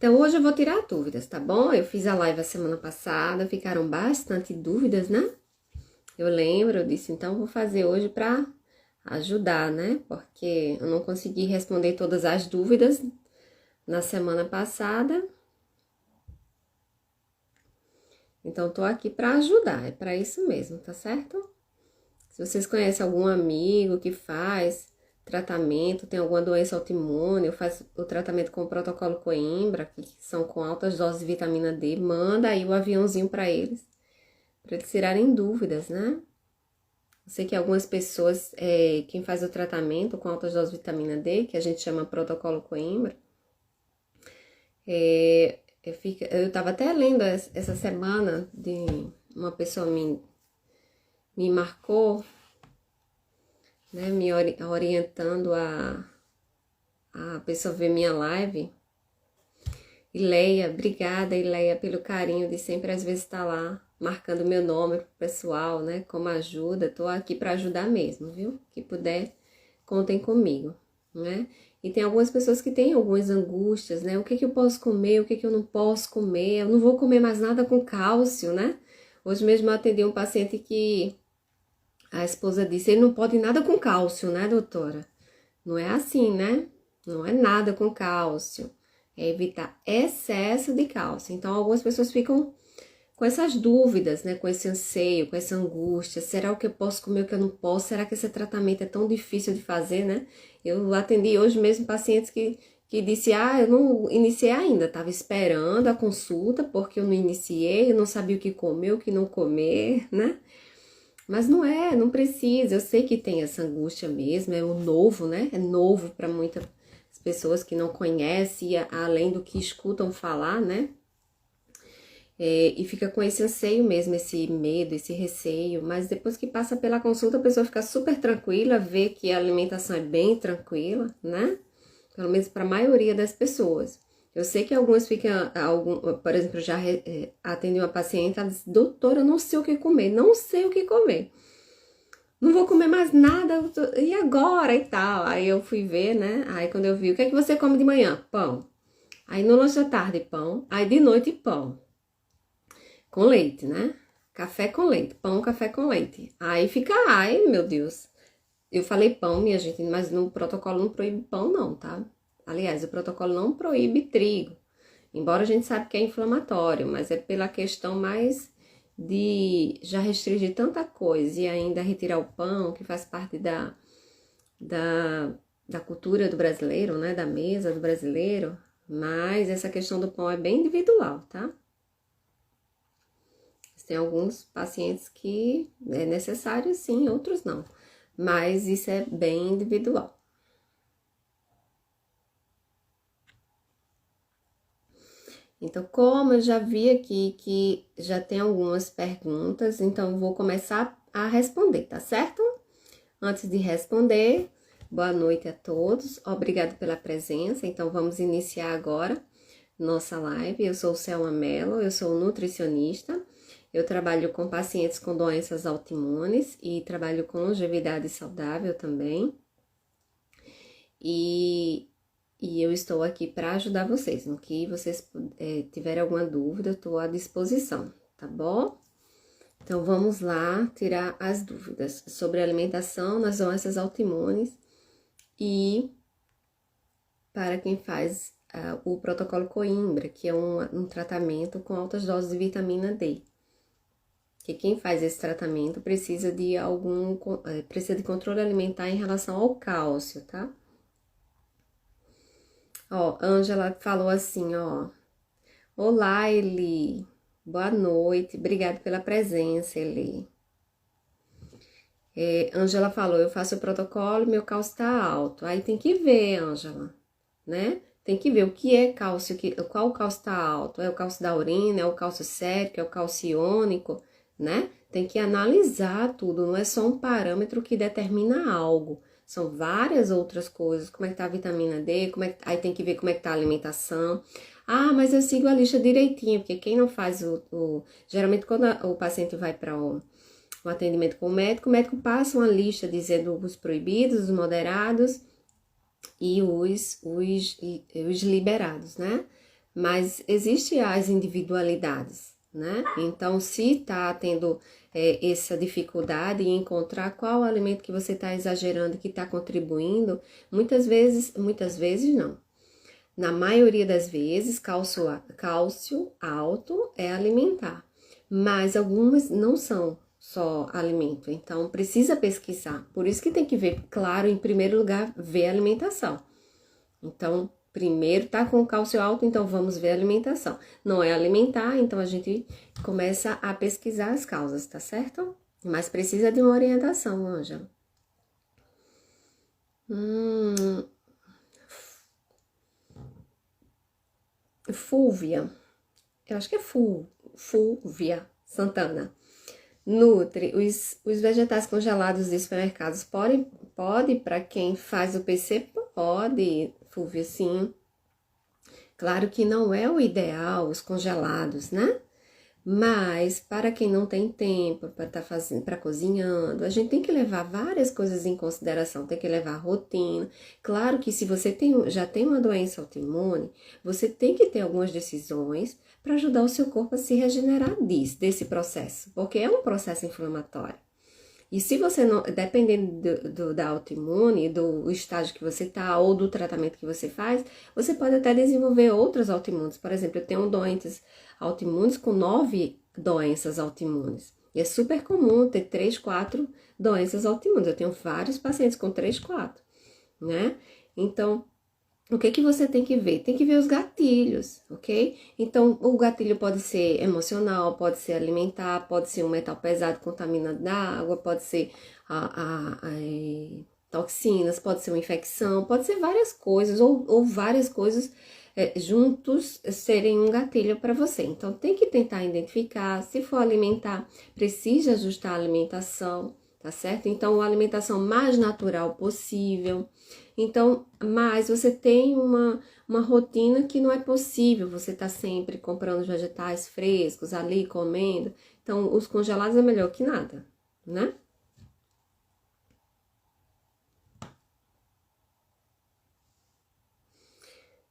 Então, hoje eu vou tirar dúvidas, tá bom? Eu fiz a live a semana passada, ficaram bastante dúvidas, né? Eu lembro, eu disse, então vou fazer hoje pra ajudar, né? Porque eu não consegui responder todas as dúvidas na semana passada. Então, tô aqui pra ajudar, é pra isso mesmo, tá certo? Se vocês conhecem algum amigo que faz tratamento, tem alguma doença autoimune, ou faz o tratamento com o protocolo Coimbra, que são com altas doses de vitamina D, manda aí o aviãozinho para eles tirarem dúvidas, né? Eu sei que algumas pessoas, quem faz o tratamento com altas doses de vitamina D, que a gente chama protocolo Coimbra, eu tava até lendo essa semana de uma pessoa me marcou, né, me orientando a pessoa ver minha live. Ileia, obrigada Ileia pelo carinho de sempre às vezes estar lá marcando meu nome pro pessoal, né, como ajuda. Tô aqui para ajudar mesmo, viu? Que puder, contem comigo, né? E tem algumas pessoas que têm algumas angústias, né? O que eu posso comer, o que eu não posso comer? Eu não vou comer mais nada com cálcio, né? Hoje mesmo eu atendi um paciente que a esposa disse, ele não pode nada com cálcio, né, doutora? Não é assim, né? Não é nada com cálcio. É evitar excesso de cálcio. Então, algumas pessoas ficam com essas dúvidas, né? Com esse anseio, com essa angústia. Será o que eu posso comer, o que eu não posso? Será que esse tratamento é tão difícil de fazer, né? Eu atendi hoje mesmo pacientes que disse, eu não iniciei ainda. Estava esperando a consulta, porque eu não iniciei, eu não sabia o que comer, o que não comer, né? Mas não precisa. Eu sei que tem essa angústia mesmo, é o novo, né? É novo para muitas pessoas que não conhecem, além do que escutam falar, né? E fica com esse anseio mesmo, esse medo, esse receio. Mas depois que passa pela consulta, a pessoa fica super tranquila, vê que a alimentação é bem tranquila, né? Pelo menos para a maioria das pessoas. Eu sei que algumas ficam, por exemplo, eu já atendi uma paciente, ela disse, doutora, eu não sei o que comer, não sei o que comer. Não vou comer mais nada, e agora e tal. Aí eu fui ver, né? Aí quando eu vi, o que é que você come de manhã? Pão. Aí no lanche da tarde, pão. Aí de noite, pão. Com leite, né? Café com leite, pão, café com leite. Aí fica, ai meu Deus. Eu falei pão, minha gente, mas no protocolo não proíbe pão não, tá? Aliás, o protocolo não proíbe trigo. Embora a gente saiba que é inflamatório, mas é pela questão mais de já restringir tanta coisa e ainda retirar o pão, que faz parte da cultura do brasileiro, né? Da mesa do brasileiro. Mas essa questão do pão é bem individual, tá? Tem alguns pacientes que é necessário sim, outros não. Mas isso é bem individual. Então, como eu já vi aqui que já tem algumas perguntas, então eu vou começar a responder, tá certo? Antes de responder, boa noite a todos, obrigado pela presença. Então, vamos iniciar agora nossa live. Eu sou Selma Mello, eu sou nutricionista. Eu trabalho com pacientes com doenças autoimunes e trabalho com longevidade saudável também. E eu estou aqui para ajudar vocês. No que vocês tiverem alguma dúvida, eu estou à disposição, tá bom? Então, vamos lá tirar as dúvidas sobre alimentação nas doenças autoimunes e para quem faz o protocolo Coimbra, que é um tratamento com altas doses de vitamina D. Que quem faz esse tratamento precisa de precisa de controle alimentar em relação ao cálcio, tá? Ó, Ângela falou assim, ó. Olá, Eli. Boa noite. Obrigada pela presença, Eli. Ângela falou, eu faço o protocolo, meu cálcio tá alto. Aí tem que ver, Ângela, né? Tem que ver o que é cálcio, qual o cálcio tá alto. É o cálcio da urina, é o cálcio sérico, é o cálcio iônico, né? Tem que analisar tudo, não é só um parâmetro que determina algo. São várias outras coisas, como é que tá a vitamina D, aí tem que ver como é que tá a alimentação. Ah, mas eu sigo a lista direitinho, porque quem não faz geralmente quando o paciente vai para o atendimento com o médico passa uma lista dizendo os proibidos, os moderados e os liberados, né? mas existe as individualidades, né? Então, se tá tendo essa dificuldade em encontrar qual alimento que você está exagerando e que está contribuindo, muitas vezes não. Na maioria das vezes, cálcio alto é alimentar, mas algumas não são só alimento, então precisa pesquisar. Por isso que tem que ver, claro, em primeiro lugar, ver a alimentação. Então, primeiro tá com cálcio alto, então vamos ver a alimentação. Não é alimentar, então a gente começa a pesquisar as causas, tá certo? Mas precisa de uma orientação, Ângela. Fúvia, eu acho que é Fúvia Santana. Nutre, os vegetais congelados de supermercados pode para quem faz o PC, pode, Fúvia, sim. Claro que não é o ideal os congelados, né? Mas para quem não tem tempo para estar fazendo, para cozinhando, a gente tem que levar várias coisas em consideração, tem que levar a rotina. Claro que se você já tem uma doença autoimune, você tem que ter algumas decisões para ajudar o seu corpo a se regenerar desse processo, porque é um processo inflamatório. E se você não, dependendo da autoimune, do estágio que você tá ou do tratamento que você faz, você pode até desenvolver outras autoimunes. Por exemplo, eu tenho doentes autoimunes com 9 doenças autoimunes. E é super comum ter 3, 4 doenças autoimunes. Eu tenho vários pacientes com 3, 4, né? Então, o que você tem que ver? Tem que ver os gatilhos, ok? Então, o gatilho pode ser emocional, pode ser alimentar, pode ser um metal pesado contaminante da água, pode ser toxinas, pode ser uma infecção, pode ser várias coisas, ou várias coisas juntos serem um gatilho para você. Então, tem que tentar identificar, se for alimentar, precisa ajustar a alimentação, tá certo? Então, a alimentação mais natural possível. Então, mas você tem uma rotina que não é possível, você tá sempre comprando vegetais frescos ali, comendo. Então, os congelados é melhor que nada, né?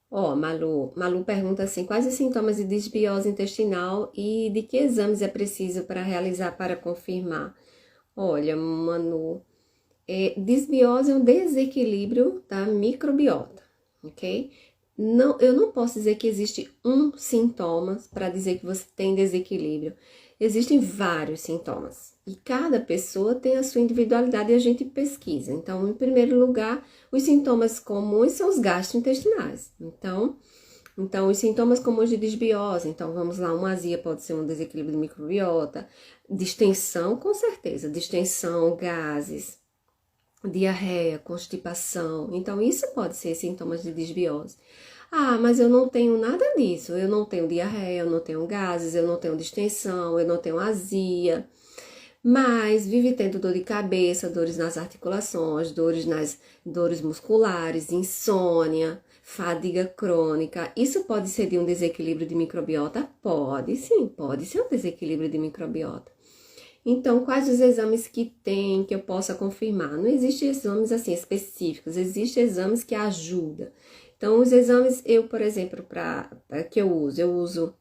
Ó, Malu pergunta assim, quais os sintomas de desbiose intestinal e de que exames é preciso para realizar para confirmar? Olha, Manu, desbiose é um desequilíbrio da microbiota, ok? Não, eu não posso dizer que existe um sintoma para dizer que você tem desequilíbrio. Existem vários sintomas e cada pessoa tem a sua individualidade e a gente pesquisa. Então, em primeiro lugar, os sintomas comuns são os gastrointestinais. Então, os sintomas comuns de desbiose, então vamos lá, uma azia pode ser um desequilíbrio de microbiota, distensão, com certeza, distensão, gases, diarreia, constipação. Então, isso pode ser sintomas de desbiose. Ah, mas eu não tenho nada disso. Eu não tenho diarreia, eu não tenho gases, eu não tenho distensão, eu não tenho azia. Mas vive tendo dor de cabeça, dores nas articulações, dores musculares, insônia, fadiga crônica. Isso pode ser de um desequilíbrio de microbiota? Pode, sim, pode ser um desequilíbrio de microbiota. Então, quais os exames que tem que eu possa confirmar? Não existem exames assim específicos, existem exames que ajudam. Então, os exames, por exemplo, que eu uso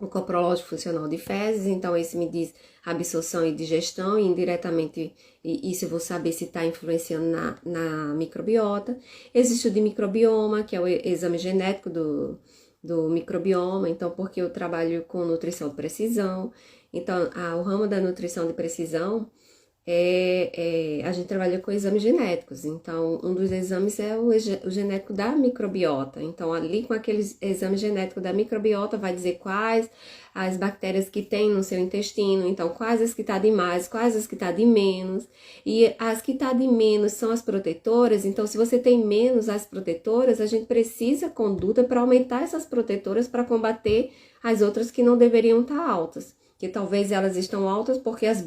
o coprológico funcional de fezes, então esse me diz absorção e digestão, e indiretamente isso eu vou saber se está influenciando na microbiota. Existe o de microbioma, que é o exame genético do microbioma, então porque eu trabalho com nutrição de precisão. Então, o ramo da nutrição de precisão, a gente trabalha com exames genéticos. Então, um dos exames é o genético da microbiota. Então, ali com aquele exame genético da microbiota, vai dizer quais as bactérias que tem no seu intestino. Então, quais as que tá de mais, quais as que tá de menos. E as que tá de menos são as protetoras. Então, se você tem menos as protetoras, a gente precisa conduta para aumentar essas protetoras para combater as outras que não deveriam estar altas. Que talvez elas estão altas porque as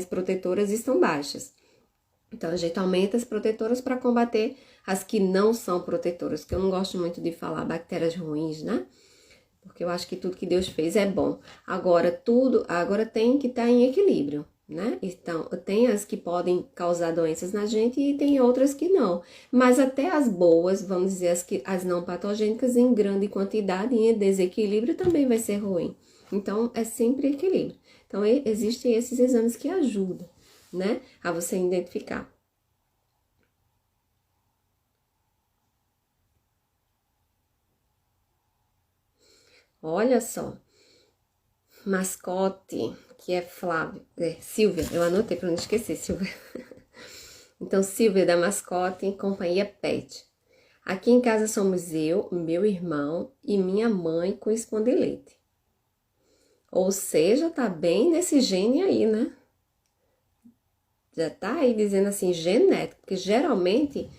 protetoras estão baixas. Então, a gente aumenta as protetoras para combater as que não são protetoras, que eu não gosto muito de falar bactérias ruins, né? Porque eu acho que tudo que Deus fez é bom. Agora, agora tem que estar em equilíbrio. né? Então, tem as que podem causar doenças na gente e tem outras que não. Mas até as boas, vamos dizer, as não patogênicas, em grande quantidade, em desequilíbrio, também vai ser ruim. Então, é sempre equilíbrio. Então, existem esses exames que ajudam, né, a você identificar. Olha só, mascote, que é Silvia, eu anotei para não esquecer, Silvia. Então, Silvia da mascote em companhia pet. Aqui em casa somos eu, meu irmão e minha mãe com espondilite. Ou seja, tá bem nesse gene aí, né? Já tá aí dizendo assim, genético, porque geralmente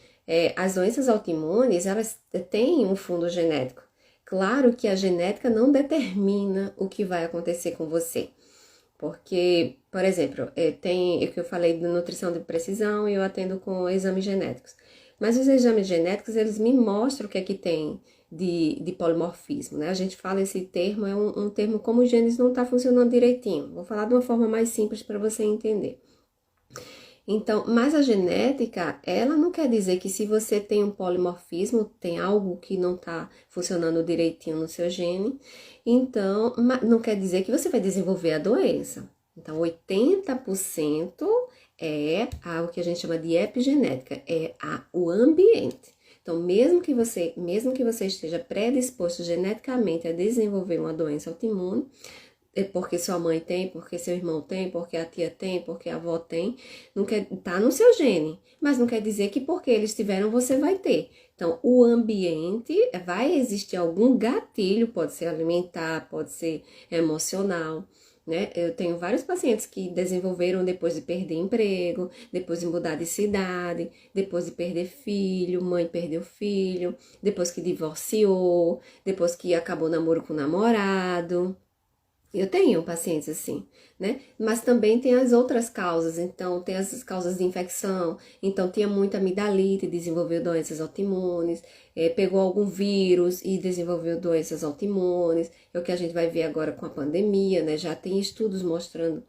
as doenças autoimunes, elas têm um fundo genético. Claro que a genética não determina o que vai acontecer com você. Porque, por exemplo, tem o que eu falei de nutrição de precisão e eu atendo com exames genéticos. Mas os exames genéticos, eles me mostram o que é que tem de polimorfismo, né? A gente fala esse termo, é um termo como os genes não tá funcionando direitinho. Vou falar de uma forma mais simples para você entender. Então, mas a genética, ela não quer dizer que se você tem um polimorfismo, tem algo que não está funcionando direitinho no seu gene, então, não quer dizer que você vai desenvolver a doença. Então, 80% é o que a gente chama de epigenética, o ambiente. Então, mesmo que você esteja predisposto geneticamente a desenvolver uma doença autoimune, é porque sua mãe tem, porque seu irmão tem, porque a tia tem, porque a avó tem, não quer, tá no seu gene, mas não quer dizer que porque eles tiveram você vai ter. Então, o ambiente, vai existir algum gatilho, pode ser alimentar, pode ser emocional, né? Eu tenho vários pacientes que desenvolveram depois de perder emprego, depois de mudar de cidade, depois de perder filho, mãe perdeu filho, depois que divorciou, depois que acabou namoro com o namorado. Eu tenho pacientes assim, né? Mas também tem as outras causas, então tem as causas de infecção, então tinha muita amidalite, desenvolveu doenças autoimunes, pegou algum vírus e desenvolveu doenças autoimunes, é o que a gente vai ver agora com a pandemia, né? Já tem estudos mostrando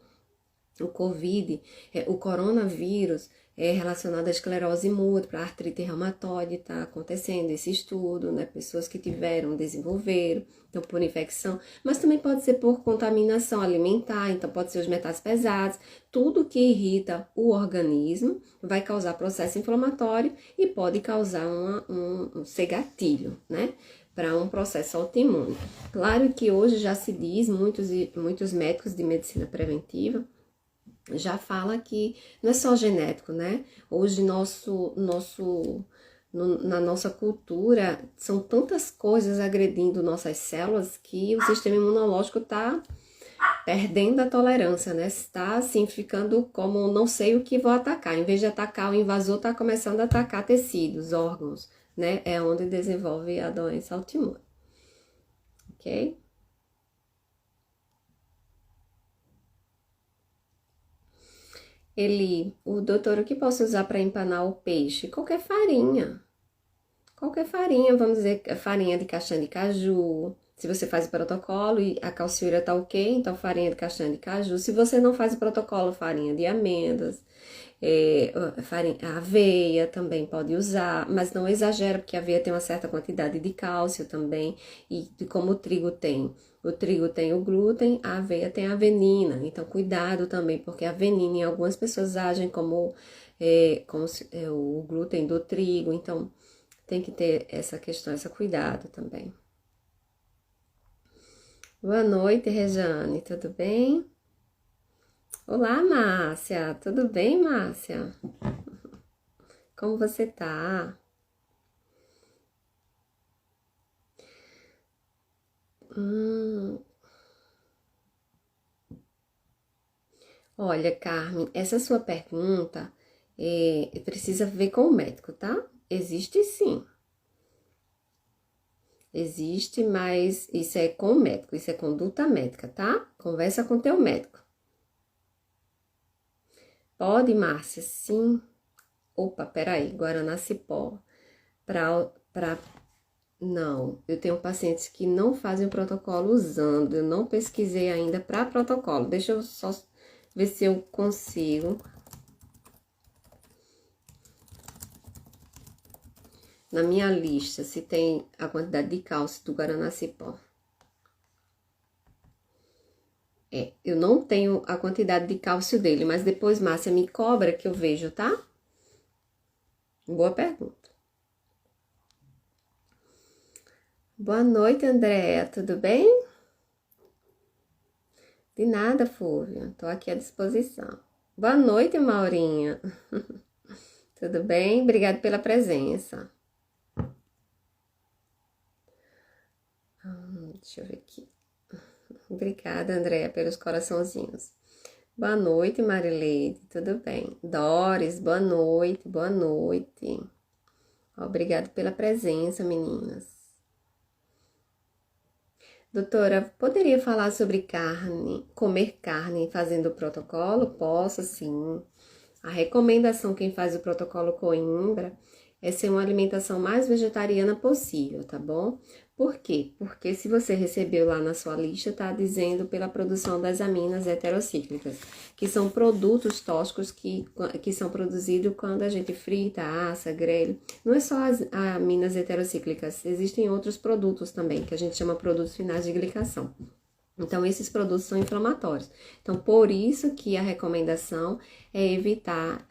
o Covid, o coronavírus é relacionado à esclerose múltipla, à artrite reumatoide, está acontecendo esse estudo, né? Pessoas que tiveram, desenvolveram, então por infecção, mas também pode ser por contaminação alimentar, então pode ser os metais pesados, tudo que irrita o organismo vai causar processo inflamatório e pode causar ser gatilho, né? Para um processo autoimune. Claro que hoje já se diz, muitos médicos de medicina preventiva, já fala que não é só genético, né? Hoje na nossa cultura são tantas coisas agredindo nossas células que o sistema imunológico está perdendo a tolerância, né? Está assim ficando como não sei o que vou atacar. Em vez de atacar o invasor, está começando a atacar tecidos, órgãos, né? É onde desenvolve a doença autoimune. Ok? O doutor, o que posso usar para empanar o peixe? Qualquer farinha. Qualquer farinha, vamos dizer, farinha de castanha de caju. Se você faz o protocolo e a calciura tá ok, então farinha de castanha de caju. Se você não faz o protocolo, farinha de amêndoas. A aveia também pode usar, mas não exagera, porque a aveia tem uma certa quantidade de cálcio também, e como o trigo tem o glúten, a aveia tem a avenina, então cuidado também, porque a avenina em algumas pessoas agem como o glúten do trigo, então tem que ter essa questão, esse cuidado também. Boa noite, Rejane, tudo bem? Olá, Márcia, tudo bem, Márcia? Como você tá? Hum, olha, Carmen, essa sua pergunta precisa ver com o médico, tá? Existe sim. Existe, mas isso é com o médico, isso é conduta médica, tá? Conversa com teu médico. Pode, Márcia? Sim. Opa, peraí, Guaraná Cipó. Pra Não, eu tenho pacientes que não fazem o protocolo usando, eu não pesquisei ainda para protocolo. Deixa eu só ver se eu consigo. Na minha lista, se tem a quantidade de cálcio do Guaraná Cipó. Eu não tenho a quantidade de cálcio dele, mas depois, Márcia, me cobra que eu vejo, tá? Boa pergunta. Boa noite, Andréa, tudo bem? De nada, Fúvia, tô aqui à disposição. Boa noite, Maurinha. Tudo bem? Obrigada pela presença. Deixa eu ver aqui. Obrigada, Andréa, pelos coraçãozinhos. Boa noite, Marileide, tudo bem? Doris, boa noite, boa noite. Obrigada pela presença, meninas. Doutora, poderia falar sobre carne, comer carne fazendo o protocolo? Posso, sim. A recomendação, quem faz o protocolo Coimbra, é ser uma alimentação mais vegetariana possível, tá bom? Por quê? Porque se você recebeu lá na sua lista, tá dizendo pela produção das aminas heterocíclicas, que são produtos tóxicos que são produzidos quando a gente frita, assa, grelha. Não é só as aminas heterocíclicas, existem outros produtos também, que a gente chama produtos finais de glicação. Então, esses produtos são inflamatórios. Então, por isso que a recomendação é evitar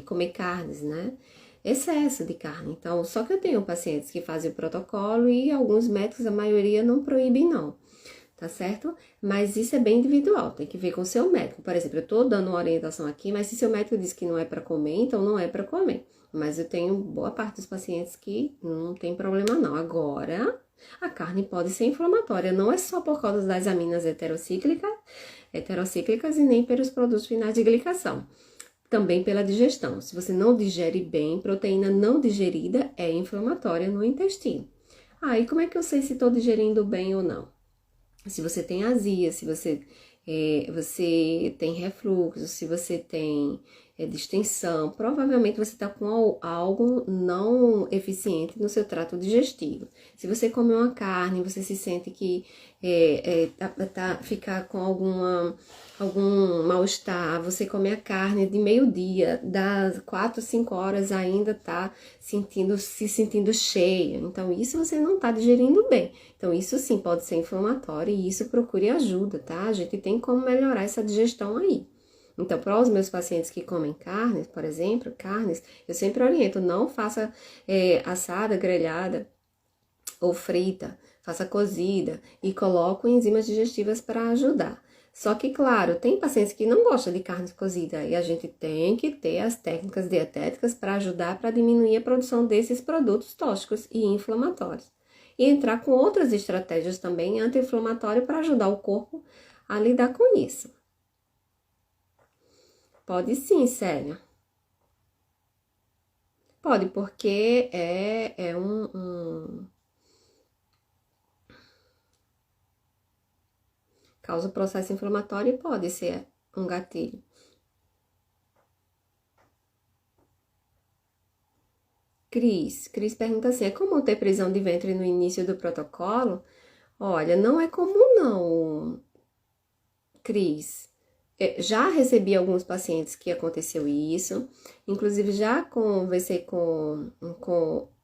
comer carnes, né? Excesso de carne. Então, só que eu tenho pacientes que fazem o protocolo e alguns médicos, a maioria, não proíbem, não. Tá certo? Mas isso é bem individual, tem que ver com o seu médico. Por exemplo, eu tô dando uma orientação aqui, mas se seu médico diz que não é para comer, então não é para comer. Mas eu tenho boa parte dos pacientes que não tem problema, não. Agora, a carne pode ser inflamatória, não é só por causa das aminas heterocíclicas e nem pelos produtos finais de glicação. Também pela digestão. Se você não digere bem, proteína não digerida é inflamatória no intestino. Aí, como é que eu sei se estou digerindo bem ou não? Se você tem azia, se você tem refluxo, se você tem distensão, provavelmente você está com algo não eficiente no seu trato digestivo. Se você come uma carne, você se sente que fica com algum mal-estar, você come a carne de meio-dia, das 4, 5 horas ainda tá se sentindo cheia. Então, isso você não tá digerindo bem. Então, isso sim pode ser inflamatório e isso procure ajuda, tá? A gente tem como melhorar essa digestão aí. Então, para os meus pacientes que comem carnes, por exemplo, eu sempre oriento, não faça assada, grelhada ou frita, faça cozida e coloco enzimas digestivas para ajudar. Só que, claro, tem pacientes que não gostam de carne cozida e a gente tem que ter as técnicas dietéticas para ajudar para diminuir a produção desses produtos tóxicos e inflamatórios. E entrar com outras estratégias também anti-inflamatórias para ajudar o corpo a lidar com isso. Pode sim, Célia. Pode, porque é causa processo inflamatório e pode ser um gatilho. Cris pergunta assim, é comum ter prisão de ventre no início do protocolo? Olha, não é comum não, Cris. Já recebi alguns pacientes que aconteceu isso, inclusive já conversei com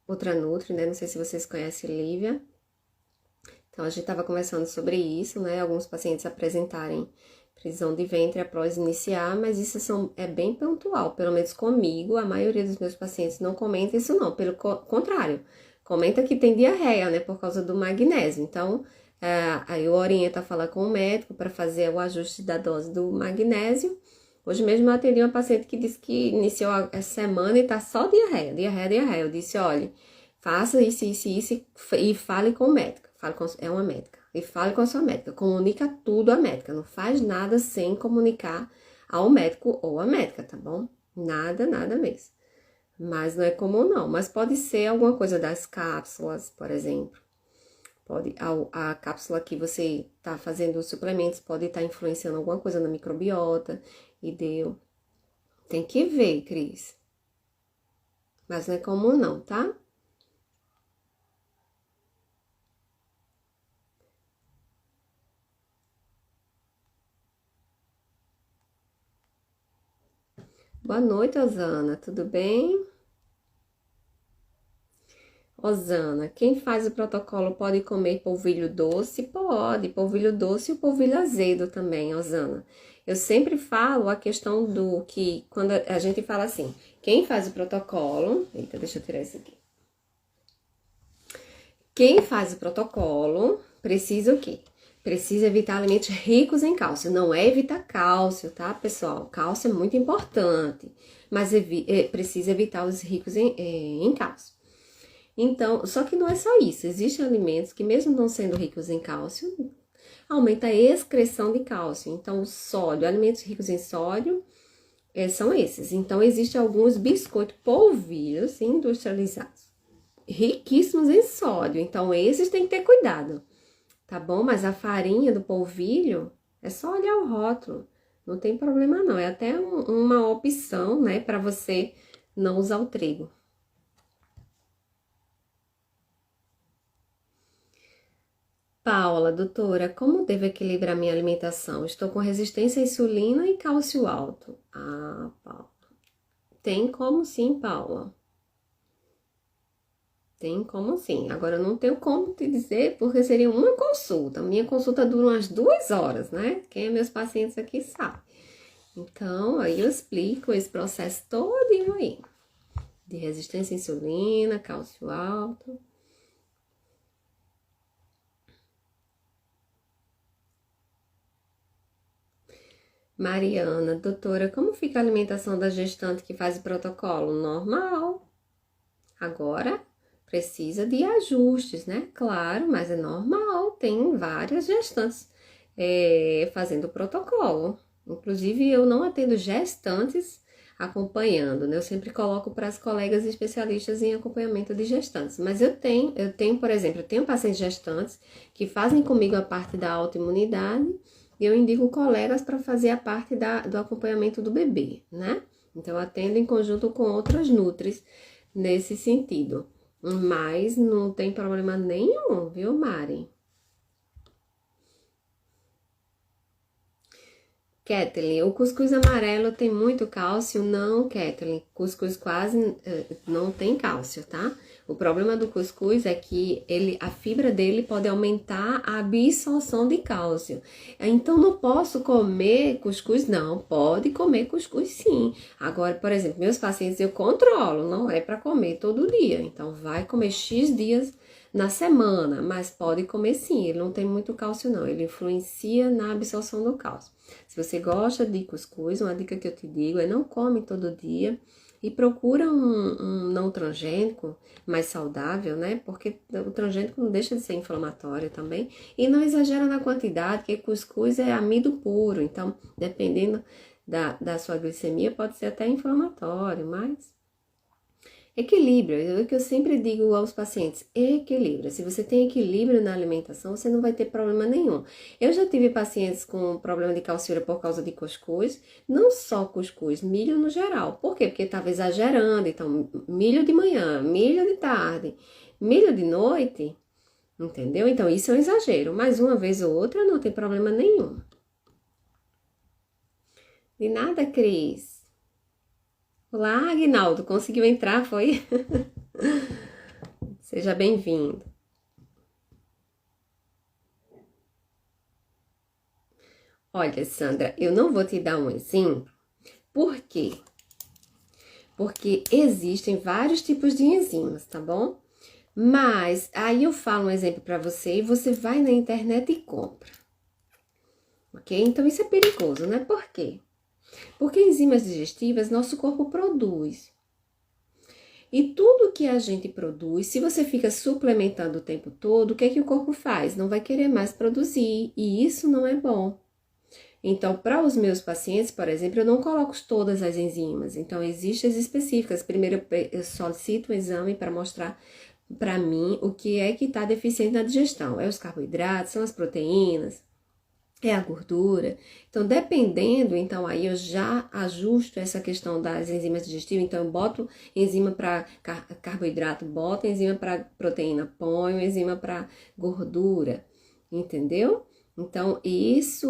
outra Nutri, né? Não sei se vocês conhecem Lívia. Então, a gente estava conversando sobre isso, né? Alguns pacientes apresentarem prisão de ventre após iniciar, mas isso é bem pontual, pelo menos comigo, a maioria dos meus pacientes não comenta isso não, pelo contrário, comenta que tem diarreia, né, por causa do magnésio. Então, aí eu oriento a falar com o médico para fazer o ajuste da dose do magnésio. Hoje mesmo eu atendi uma paciente que disse que iniciou a semana e tá só diarreia. Eu disse, olha, faça isso e fale com o médico. É uma médica. E fale com a sua médica. Comunica tudo à médica. Não faz nada sem comunicar ao médico ou à médica, tá bom? Nada mesmo. Mas não é comum, não. Mas pode ser alguma coisa das cápsulas, por exemplo. Pode, a cápsula que você tá fazendo os suplementos pode estar influenciando alguma coisa na microbiota. E deu. Tem que ver, Cris. Mas não é comum, não, tá? Boa noite, Osana, tudo bem? Osana, quem faz o protocolo pode comer polvilho doce? Pode, polvilho doce e o polvilho azedo também, Osana. Eu sempre falo a questão do que, quando a gente fala assim, quem faz o protocolo... Eita, deixa eu tirar isso aqui. Quem faz o protocolo precisa o quê? Precisa evitar alimentos ricos em cálcio. Não é evitar cálcio, tá, pessoal? Cálcio é muito importante, mas precisa evitar os ricos em cálcio. Então, só que não é só isso. Existem alimentos que, mesmo não sendo ricos em cálcio, aumenta a excreção de cálcio. Então, o sódio, alimentos ricos em sódio, são esses. Então, existem alguns biscoitos polvilhos industrializados, riquíssimos em sódio. Então, esses tem que ter cuidado, tá bom? Mas a farinha do polvilho, é só olhar o rótulo. Não tem problema não. É até uma opção, né, para você não usar o trigo. Paula, doutora, como devo equilibrar minha alimentação? Estou com resistência à insulina e cálcio alto. Ah, Paula. Tem como sim, Paula. Tem como sim. Agora, eu não tenho como te dizer, porque seria uma consulta. Minha consulta dura umas 2 horas, né? Quem é meus pacientes aqui sabe. Então, aí eu explico esse processo todinho aí. De resistência à insulina, cálcio alto. Mariana, doutora, como fica a alimentação da gestante que faz o protocolo? Normal. Agora, precisa de ajustes, né? Claro, mas é normal, tem várias gestantes fazendo o protocolo. Inclusive, eu não atendo gestantes acompanhando, né? Eu sempre coloco para as colegas especialistas em acompanhamento de gestantes. Mas eu tenho, por exemplo, eu tenho pacientes gestantes que fazem comigo a parte da autoimunidade e eu indico colegas para fazer a parte do acompanhamento do bebê, né? Então, eu atendo em conjunto com outras nutris nesse sentido. Mas não tem problema nenhum, viu, Mari? Kathleen, o cuscuz amarelo tem muito cálcio? Não, Kathleen, cuscuz quase não tem cálcio, tá? O problema do cuscuz é que a fibra dele pode aumentar a absorção de cálcio. Então, não posso comer cuscuz? Não, pode comer cuscuz sim. Agora, por exemplo, meus pacientes eu controlo, não é para comer todo dia. Então, vai comer X dias na semana, mas pode comer sim, ele não tem muito cálcio não, ele influencia na absorção do cálcio. Se você gosta de cuscuz, uma dica que eu te digo é não come todo dia e procura um não transgênico mais saudável, né? Porque o transgênico não deixa de ser inflamatório também. E não exagera na quantidade, porque cuscuz é amido puro, então dependendo da sua glicemia pode ser até inflamatório, mas... Equilíbrio, é o que eu sempre digo aos pacientes, equilíbrio. Se você tem equilíbrio na alimentação, você não vai ter problema nenhum. Eu já tive pacientes com problema de calciúria por causa de cuscuz, não só cuscuz, milho no geral. Por quê? Porque estava exagerando, então milho de manhã, milho de tarde, milho de noite, entendeu? Então isso é um exagero, mas uma vez ou outra não tem problema nenhum. De nada, Cris. Olá, Aguinaldo, conseguiu entrar, foi? Seja bem-vindo. Olha, Sandra, eu não vou te dar um exemplo. Por quê? Porque existem vários tipos de enzimas, tá bom? Mas aí eu falo um exemplo para você e você vai na internet e compra. Ok? Então isso é perigoso, né? Por quê? Porque enzimas digestivas nosso corpo produz. E tudo que a gente produz, se você fica suplementando o tempo todo, o que é que o corpo faz? Não vai querer mais produzir, e isso não é bom. Então, para os meus pacientes, por exemplo, eu não coloco todas as enzimas. Então, existem as específicas. Primeiro, eu solicito um exame para mostrar para mim o que é que está deficiente na digestão. É os carboidratos, são as proteínas, é a gordura. Então, dependendo, então aí eu já ajusto essa questão das enzimas digestivas. Então, eu boto enzima para carboidrato, boto enzima para proteína, ponho enzima para gordura, entendeu? Então, isso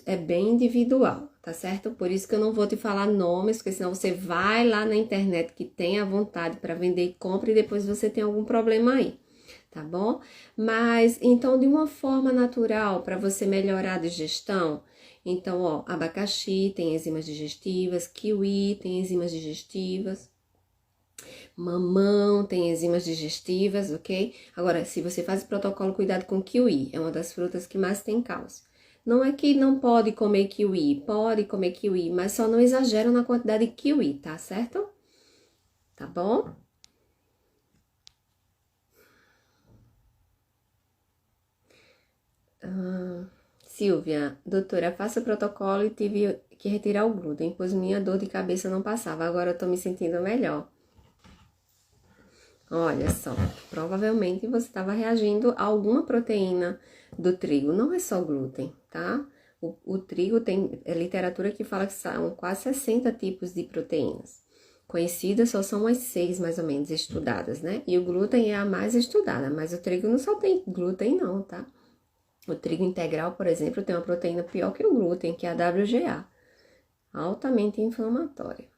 é bem individual, tá certo? Por isso que eu não vou te falar nomes, porque senão você vai lá na internet que tem a vontade para vender e compra e depois você tem algum problema aí, tá bom? Mas, então, de uma forma natural, para você melhorar a digestão, então, ó, abacaxi tem enzimas digestivas, kiwi tem enzimas digestivas, mamão tem enzimas digestivas, ok? Agora, se você faz o protocolo, cuidado com kiwi, é uma das frutas que mais tem cálcio. Não é que não pode comer kiwi, mas só não exagera na quantidade de kiwi, tá certo? Tá bom? Silvia, doutora, faça o protocolo e tive que retirar o glúten, pois minha dor de cabeça não passava. Agora eu tô me sentindo melhor. Olha só, provavelmente você estava reagindo a alguma proteína do trigo, não é só glúten, tá? O trigo tem literatura que fala que são quase 60 tipos de proteínas. Conhecidas só são as 6 mais ou menos estudadas, né? E o glúten é a mais estudada, mas o trigo não só tem glúten não, tá? O trigo integral, por exemplo, tem uma proteína pior que o glúten, que é a WGA, altamente inflamatória.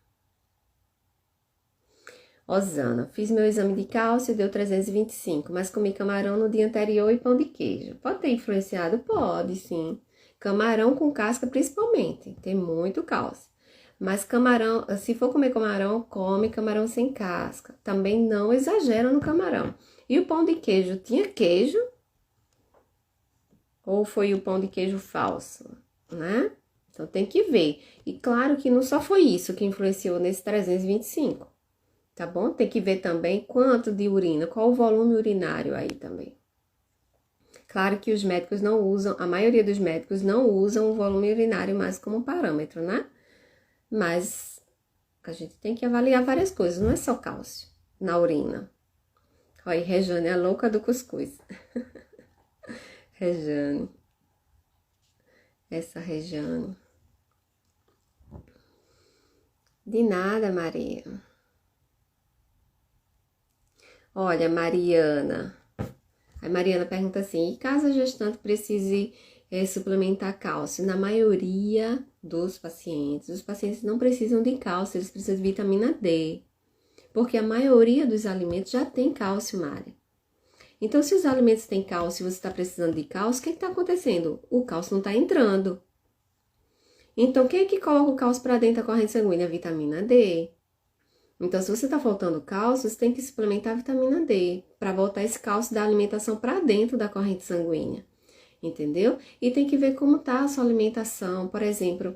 Osana, fiz meu exame de cálcio, deu 325, mas comi camarão no dia anterior e pão de queijo. Pode ter influenciado? Pode, sim. Camarão com casca, principalmente, tem muito cálcio. Mas camarão, se for comer camarão, come camarão sem casca. Também não exagera no camarão. E o pão de queijo, tinha queijo? Ou foi o pão de queijo falso, né? Então tem que ver. E claro que não só foi isso que influenciou nesse 325. Tá bom? Tem que ver também quanto de urina, qual o volume urinário aí também. Claro que os médicos não usam, a maioria dos médicos não usam o volume urinário mais como parâmetro, né? Mas a gente tem que avaliar várias coisas, não é só cálcio na urina. Olha aí, Rejane, a louca do cuscuz. Rejane. Essa Rejane. De nada, Maria. Olha, Mariana. A Mariana pergunta assim, e caso a gestante precise suplementar cálcio? Na maioria dos pacientes, os pacientes não precisam de cálcio, eles precisam de vitamina D. Porque a maioria dos alimentos já tem cálcio, Mari. Então, se os alimentos têm cálcio e você está precisando de cálcio, o que está acontecendo? O cálcio não está entrando. Então, quem é que coloca o cálcio para dentro da corrente sanguínea? A vitamina D. Então, se você está faltando cálcio, você tem que suplementar a vitamina D para voltar esse cálcio da alimentação para dentro da corrente sanguínea, entendeu? E tem que ver como tá a sua alimentação. Por exemplo,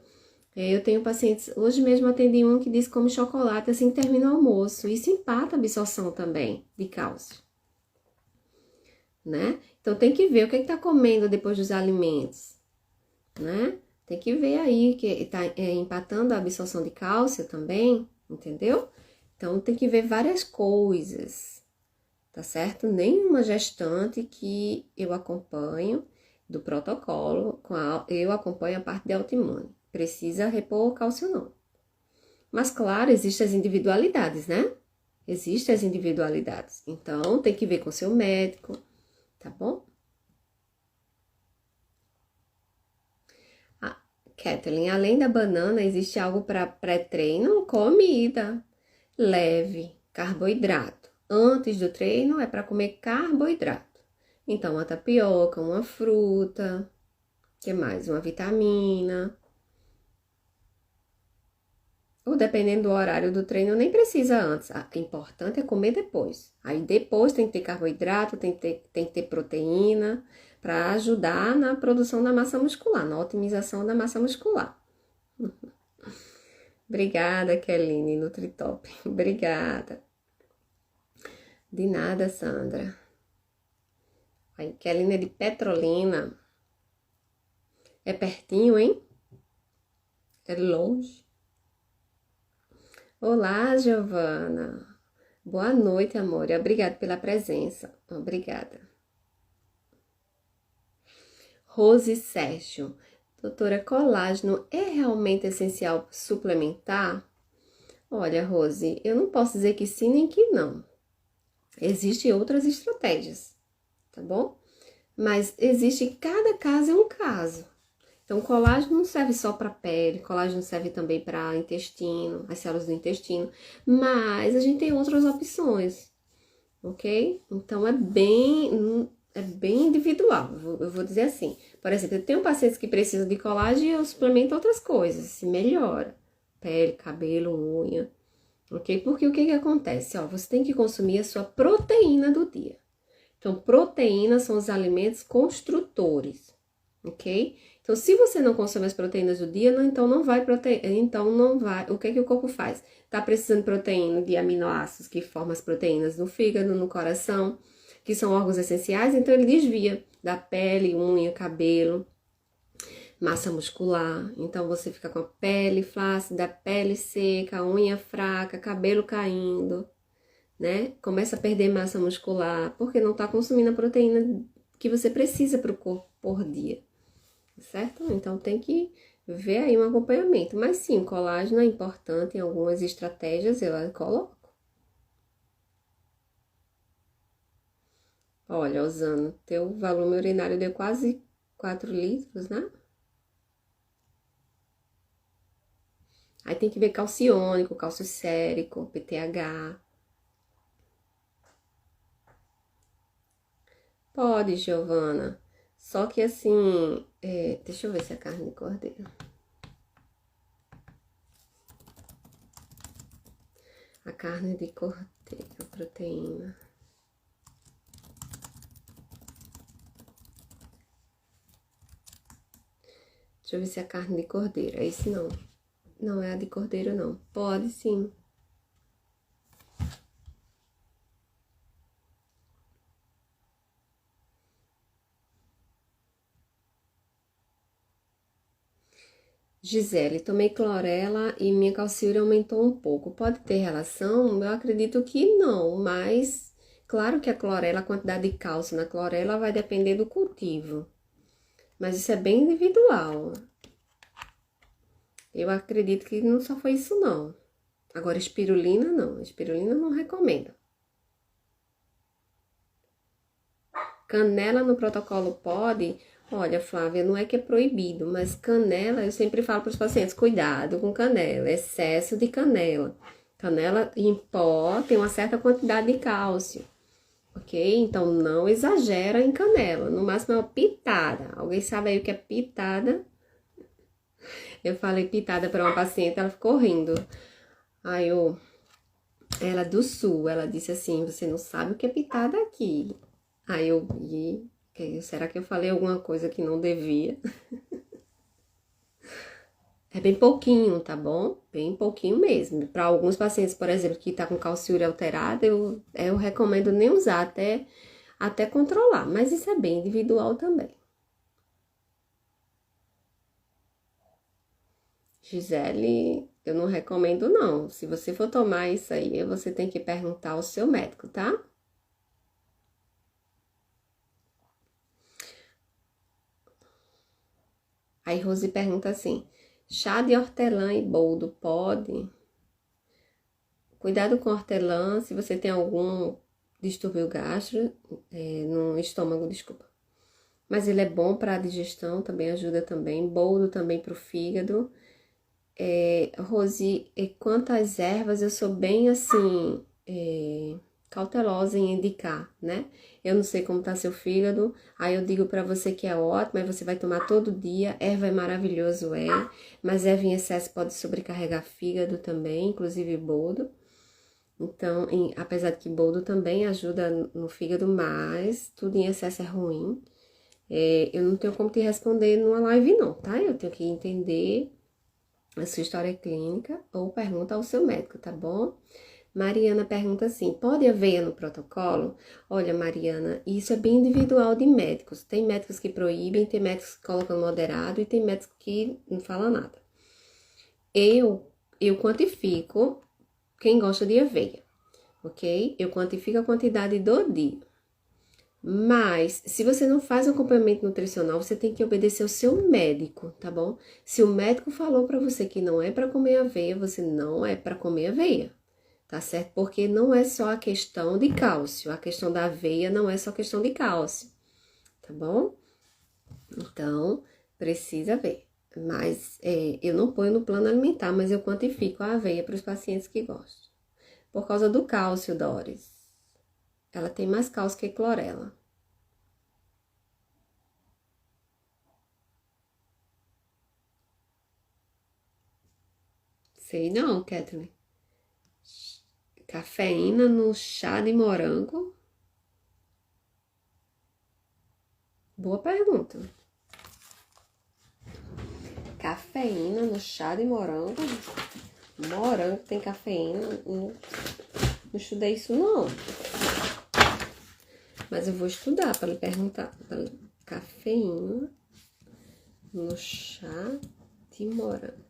eu tenho pacientes, hoje mesmo atendi um que disse que come chocolate assim que termina o almoço. Isso empata a absorção também de cálcio, né? Então, tem que ver o que está comendo depois dos alimentos, né? Tem que ver aí que está empatando a absorção de cálcio também, entendeu? Então, tem que ver várias coisas, tá certo? Nenhuma gestante que eu acompanho do protocolo, eu acompanho a parte de autoimune. Precisa repor o cálcio não. Mas, claro, existem as individualidades, né? Existem as individualidades. Então, tem que ver com seu médico, tá bom? Kathleen, além da banana, existe algo para pré-treino? Comida leve, carboidrato. Antes do treino é para comer carboidrato. Então, uma tapioca, uma fruta, que mais? Uma vitamina. Ou dependendo do horário do treino, nem precisa antes. O importante é comer depois. Aí depois tem que ter carboidrato, tem que ter proteína para ajudar na produção da massa muscular, na otimização da massa muscular. Obrigada, Keline, Nutritop. Obrigada. De nada, Sandra. Aí, Keline é de Petrolina. É pertinho, hein? É longe. Olá, Giovana. Boa noite, amor. Obrigada pela presença. Obrigada. Rose Sérgio. Doutora, colágeno é realmente essencial suplementar? Olha, Rose, eu não posso dizer que sim nem que não. Existem outras estratégias, tá bom? Mas existe, cada caso é um caso. Então, colágeno não serve só para pele, colágeno serve também para intestino, as células do intestino, mas a gente tem outras opções, ok? Então, é bem individual, eu vou dizer assim. Por exemplo, eu tenho pacientes que precisam de colágeno e eu suplemento outras coisas, se melhora. Pele, cabelo, unha, ok? Porque o que acontece? Ó, você tem que consumir a sua proteína do dia. Então, proteínas são os alimentos construtores, ok? Então, se você não consome as proteínas do dia, então não vai o que o corpo faz? Tá precisando de proteína de aminoácidos que formam as proteínas no fígado, no coração, que são órgãos essenciais, então ele desvia da pele, unha, cabelo, massa muscular. Então você fica com a pele flácida, pele seca, unha fraca, cabelo caindo, né? Começa a perder massa muscular porque não tá consumindo a proteína que você precisa para o corpo por dia, certo? Então tem que ver aí um acompanhamento. Mas sim, o colágeno é importante em algumas estratégias, eu coloco. Olha, Osana, teu volume urinário deu quase 4 litros, né? Aí tem que ver calciônico, cálcio sérico, PTH. Pode, Giovana. Só que assim, deixa eu ver se é carne de cordeiro. A carne de cordeiro, a proteína. Deixa eu ver se é carne de cordeiro. É esse não. Não é a de cordeiro, não. Pode sim. Gisele, tomei clorela e minha calciúria aumentou um pouco. Pode ter relação? Eu acredito que não, mas claro que a clorela, a quantidade de cálcio na clorela vai depender do cultivo. Mas isso é bem individual. Eu acredito que não só foi isso, não. Agora, espirulina, não. Espirulina não recomendo. Canela no protocolo pode? Olha, Flávia, não é que é proibido, mas canela, eu sempre falo para os pacientes, cuidado com canela, excesso de canela. Canela em pó tem uma certa quantidade de cálcio, ok? Então, não exagera em canela, no máximo é uma pitada. Alguém sabe aí o que é pitada? Eu falei pitada para uma paciente, ela ficou rindo. Aí ela do sul, ela disse assim, você não sabe o que é pitada aqui. Aí eu vi, será que eu falei alguma coisa que não devia? É bem pouquinho, tá bom? Bem pouquinho mesmo. Para alguns pacientes, por exemplo, que tá com calciúria alterada, eu recomendo nem usar até controlar, mas isso é bem individual também. Gisele, eu não recomendo não. Se você for tomar isso aí, você tem que perguntar ao seu médico, tá? Aí Rose pergunta assim, chá de hortelã e boldo pode? Cuidado com hortelã, se você tem algum distúrbio gástrico, no estômago, desculpa. Mas ele é bom para a digestão, também ajuda também. Boldo também para o fígado. Rose, quanto às ervas, eu sou bem assim, cautelosa em indicar, né? Eu não sei como tá seu fígado, aí eu digo para você que é ótimo, aí você vai tomar todo dia. Erva é maravilhoso, mas erva em excesso pode sobrecarregar fígado também, inclusive boldo. Então, apesar de que boldo também ajuda no fígado, mas tudo em excesso é ruim. Eu não tenho como te responder numa live não, tá? Eu tenho que entender a sua história clínica ou pergunta ao seu médico, tá bom? Mariana pergunta assim, pode aveia no protocolo? Olha, Mariana, isso é bem individual de médicos. Tem médicos que proíbem, tem médicos que colocam moderado e tem médicos que não falam nada. Eu quantifico quem gosta de aveia, ok? Eu quantifico a quantidade do dia. Mas, se você não faz um acompanhamento nutricional, você tem que obedecer ao seu médico, tá bom? Se o médico falou pra você que não é pra comer aveia, você não é pra comer aveia, tá certo? Porque não é só a questão de cálcio, a questão da aveia não é só questão de cálcio, tá bom? Então, precisa ver. Mas eu não ponho no plano alimentar, mas eu quantifico a aveia para os pacientes que gostam. Por causa do cálcio, Doris. Ela tem mais cálcio que clorela. Sei não, Kathleen. Cafeína no chá de morango? Boa pergunta. Cafeína no chá de morango? Morango tem cafeína? Não estudei isso não. Mas eu vou estudar para lhe perguntar. Cafeína no chá de morango.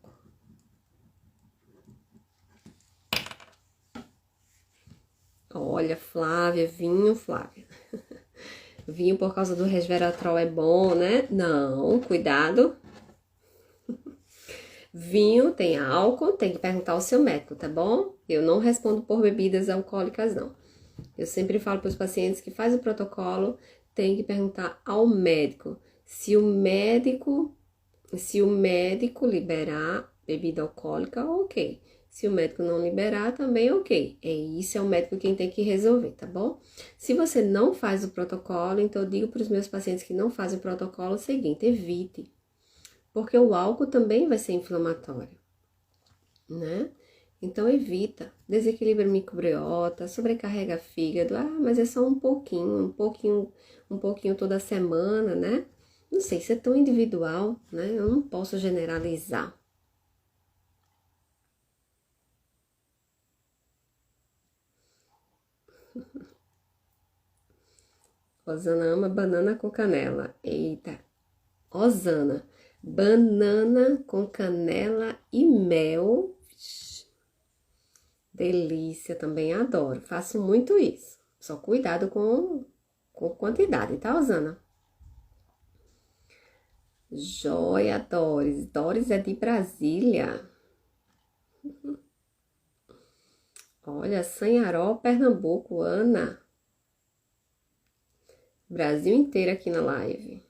Olha, Flávia, vinho, Flávia. Vinho por causa do resveratrol é bom, né? Não, cuidado. Vinho tem álcool, tem que perguntar ao seu médico, tá bom? Eu não respondo por bebidas alcoólicas, não. Eu sempre falo para os pacientes que faz o protocolo, tem que perguntar ao médico. Se o médico liberar bebida alcoólica, ok. Se o médico não liberar, também ok. Isso é o médico quem tem que resolver, tá bom? Se você não faz o protocolo, então eu digo para os meus pacientes que não fazem o protocolo o seguinte, evite. Porque o álcool também vai ser inflamatório, né? Então evita, desequilibra a microbiota, sobrecarrega fígado. Ah, mas é só um pouquinho toda semana, né? Não sei, isso é tão individual, né? Eu não posso generalizar. Rosana ama banana com canela. Eita, Rosana, banana com canela e mel. Delícia, também adoro. Faço muito isso. Só cuidado com quantidade, tá, Rosana? Joia, Doris. Doris é de Brasília. Olha, Sanharó, Pernambuco, Ana. Brasil inteiro aqui na live.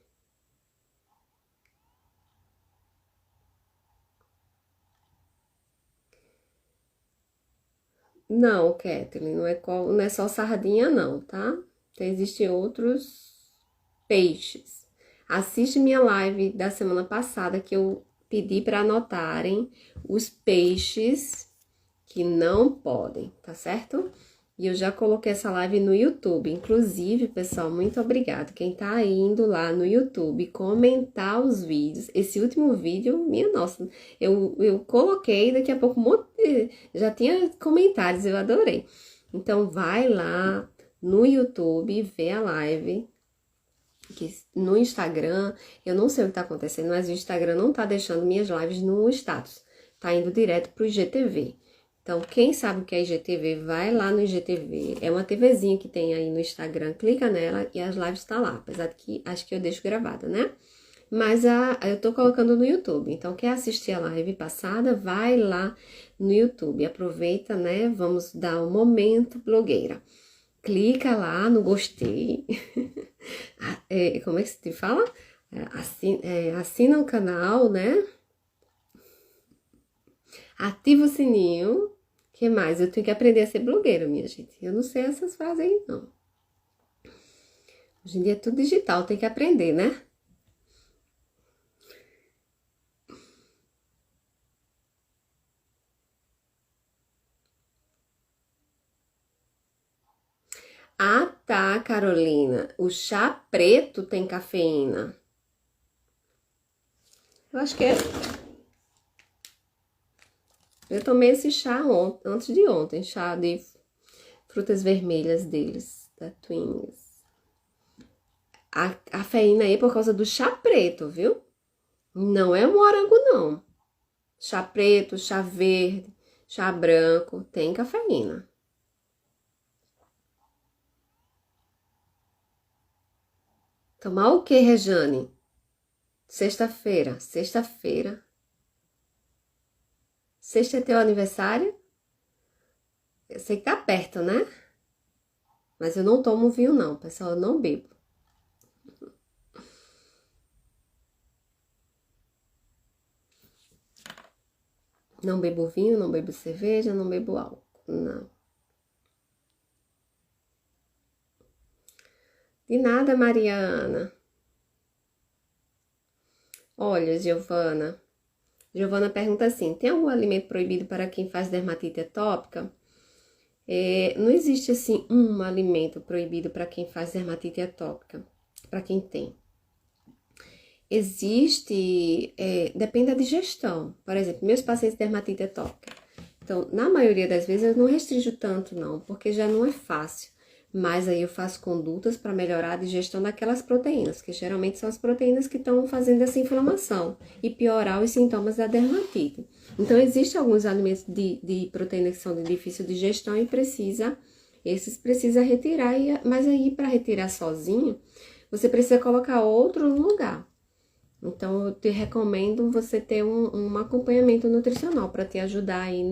Não, Kathleen, não é só sardinha não, tá? Existem outros peixes. Assiste minha live da semana passada que eu pedi para anotarem os peixes que não podem, tá certo? E eu já coloquei essa live no YouTube. Inclusive, pessoal, muito obrigado. Quem tá indo lá no YouTube comentar os vídeos. Esse último vídeo, minha nossa, eu coloquei, daqui a pouco já tinha comentários, eu adorei. Então, vai lá no YouTube, vê a live. Que no Instagram, eu não sei o que tá acontecendo, mas o Instagram não tá deixando minhas lives no status. Tá indo direto pro IGTV. Então, quem sabe o que é IGTV, vai lá no IGTV. É uma TVzinha que tem aí no Instagram, clica nela e as lives tá lá. Apesar de que acho que eu deixo gravada, né? Mas eu tô colocando no YouTube. Então, quer assistir a live passada, vai lá no YouTube. Aproveita, né? Vamos dar um momento blogueira. Clica lá no gostei. Como é que se te fala? Assina o canal, né? Ativa o sininho. Que mais? Eu tenho que aprender a ser blogueira, minha gente. Eu não sei essas frases aí, não. Hoje em dia é tudo digital, tem que aprender, né? Ah, tá, Carolina. O chá preto tem cafeína. Eu acho que é. Eu tomei esse chá antes de ontem, chá de frutas vermelhas deles, da Twins. A cafeína aí é por causa do chá preto, viu? Não é morango, não. Chá preto, chá verde, chá branco, tem cafeína. Tomar o que, Rejane? Sexta-feira. Sexta é teu aniversário? Eu sei que tá perto, né? Mas eu não tomo vinho, não, pessoal. Eu não bebo. Não bebo vinho, não bebo cerveja, não bebo álcool, não. De nada, Mariana. Olha, Giovana. Giovana pergunta assim: tem algum alimento proibido para quem faz dermatite atópica? Não existe assim um alimento proibido para quem faz dermatite atópica, para quem tem. Existe, depende da digestão. Por exemplo, meus pacientes de dermatite atópica. Então, na maioria das vezes eu não restringo tanto não, porque já não é fácil. Mas aí eu faço condutas para melhorar a digestão daquelas proteínas, que geralmente são as proteínas que estão fazendo essa inflamação e piorar os sintomas da dermatite. Então, existem alguns alimentos de proteína que são de difícil digestão e esses precisa retirar, mas aí para retirar sozinho, você precisa colocar outro no lugar. Então, eu te recomendo você ter um acompanhamento nutricional para te ajudar aí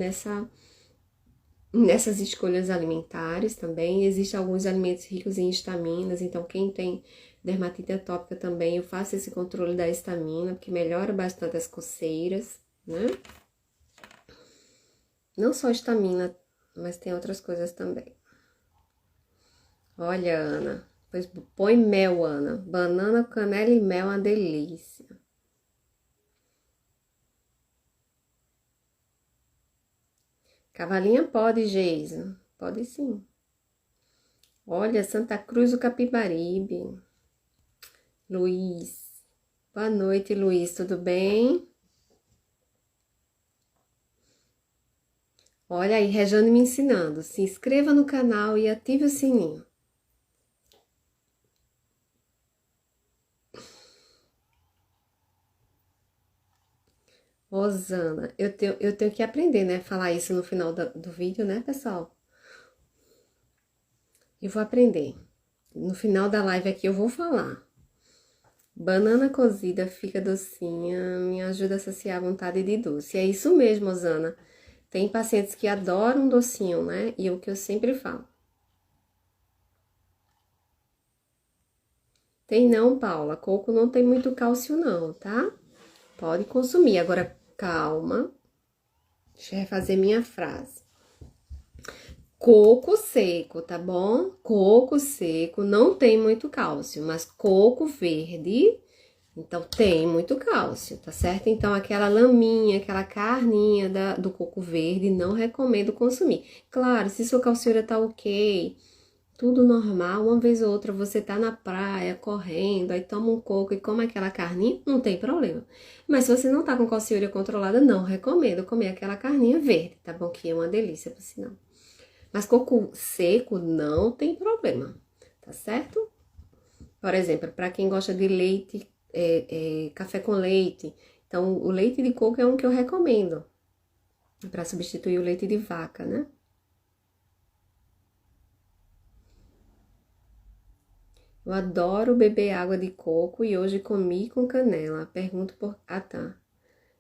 nessas escolhas alimentares também. Existem alguns alimentos ricos em estaminas, então quem tem dermatite atópica também, eu faço esse controle da estamina, porque melhora bastante as coceiras, né? Não só estamina, mas tem outras coisas também. Olha, Ana, pois põe mel, Ana. Banana, canela e mel, uma delícia. Cavalinha pode, Geisa. Pode sim. Olha, Santa Cruz do Capibaribe. Luiz. Boa noite, Luiz. Tudo bem? Olha aí, Rejane me ensinando. Se inscreva no canal e ative o sininho. Rosana, eu tenho que aprender, né? Falar isso no final do vídeo, né, pessoal? Eu vou aprender. No final da live aqui eu vou falar. Banana cozida fica docinha, me ajuda a saciar a vontade de doce. É isso mesmo, Rosana. Tem pacientes que adoram docinho, né? E é o que eu sempre falo. Tem não, Paula. Coco não tem muito cálcio não, tá? Pode consumir. Agora, calma. Deixa eu refazer minha frase. Coco seco, tá bom? Coco seco não tem muito cálcio, mas coco verde, então tem muito cálcio, tá certo? Então, aquela laminha, aquela carninha do coco verde, não recomendo consumir. Claro, se sua calciura tá ok, tudo normal, uma vez ou outra você tá na praia, correndo, aí toma um coco e come aquela carninha, não tem problema. Mas se você não tá com calciúria controlada, não recomendo comer aquela carninha verde, tá bom? Que é uma delícia, por sinal. Mas coco seco não tem problema, tá certo? Por exemplo, para quem gosta de leite, café com leite, então o leite de coco é um que eu recomendo para substituir o leite de vaca, né? Eu adoro beber água de coco e hoje comi com canela. Pergunto por. Ah, tá.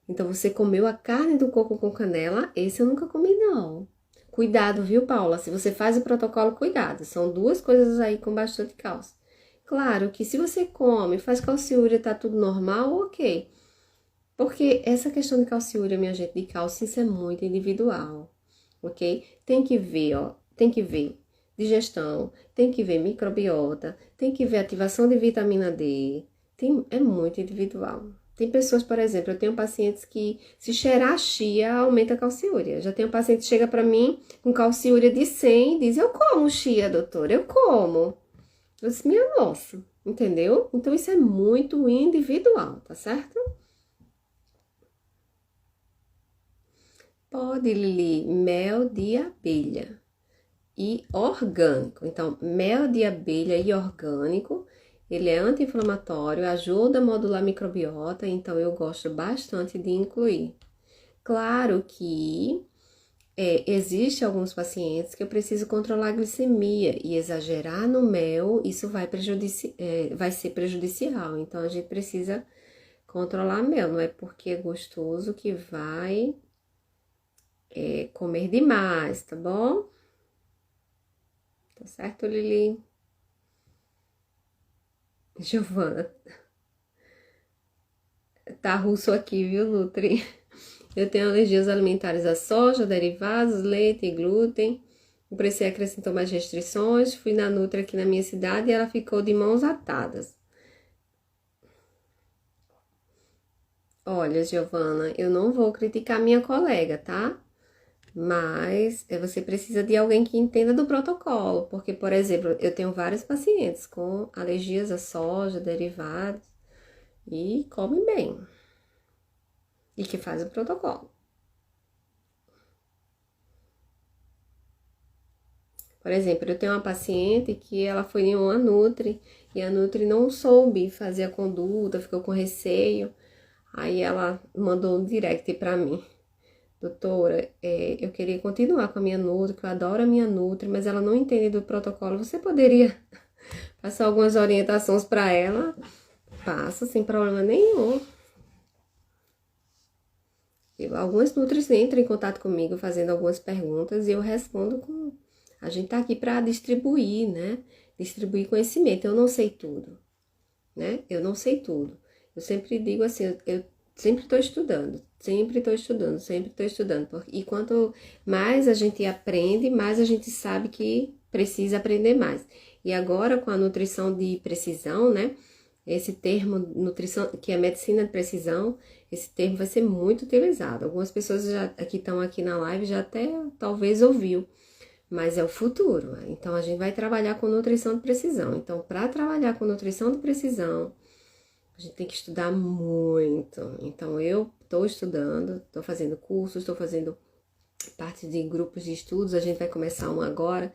Então você comeu a carne do coco com canela? Esse eu nunca comi, não. Cuidado, viu, Paula? Se você faz o protocolo, cuidado. São duas coisas aí com bastante cálcio. Claro que se você come, faz calciúria, tá tudo normal, ok. Porque essa questão de calciúria, minha gente, de cálcio, isso é muito individual, ok? Tem que ver, ó, tem que ver digestão, tem que ver microbiota, tem que ver ativação de vitamina D, é muito individual. Tem pessoas, por exemplo, eu tenho pacientes que se cheirar a chia aumenta a calciúria. Já tenho paciente que chega para mim com calciúria de 100 e diz: "Eu como chia, doutor, eu como". Eu disse: "Minha nossa", entendeu? Então isso é muito individual, tá certo? Pode, Lili, mel de abelha e orgânico. Então, mel de abelha e orgânico, ele é anti-inflamatório, ajuda a modular a microbiota, então eu gosto bastante de incluir. Claro que existe alguns pacientes que eu preciso controlar a glicemia e exagerar no mel, isso vai ser prejudicial. Então, a gente precisa controlar mel, não é porque é gostoso que vai comer demais, tá bom? Tá certo, Lili? Giovana, tá russo aqui, viu, Nutri? Eu tenho alergias alimentares à soja, derivados, leite e glúten. O Preci acrescentou mais restrições. Fui na Nutri aqui na minha cidade e ela ficou de mãos atadas. Olha, Giovana, eu não vou criticar minha colega, tá? Mas você precisa de alguém que entenda do protocolo, porque, por exemplo, eu tenho vários pacientes com alergias à soja, derivados, e comem bem, e que faz o protocolo. Por exemplo, eu tenho uma paciente que ela foi em uma Nutri, e a Nutri não soube fazer a conduta, ficou com receio, aí ela mandou um direct pra mim. Doutora, eu queria continuar com a minha Nutri, que eu adoro a minha Nutri, mas ela não entende do protocolo. Você poderia passar algumas orientações para ela? Passa, sem problema nenhum. Algumas Nutris entram em contato comigo fazendo algumas perguntas e eu respondo com... A gente tá aqui para distribuir, né? Distribuir conhecimento. Eu não sei tudo, né? Eu não sei tudo. Eu sempre digo assim, eu sempre estou estudando, sempre estou estudando, sempre estou estudando. E quanto mais a gente aprende, mais a gente sabe que precisa aprender mais. E agora com a nutrição de precisão, né? Esse termo nutrição, que é medicina de precisão, esse termo vai ser muito utilizado. Algumas pessoas já que estão aqui na live já até talvez ouviu, mas é o futuro. Então a gente vai trabalhar com nutrição de precisão. Então, para trabalhar com nutrição de precisão, a gente tem que estudar muito. Então, eu estou estudando, estou fazendo cursos, estou fazendo parte de grupos de estudos. A gente vai começar um agora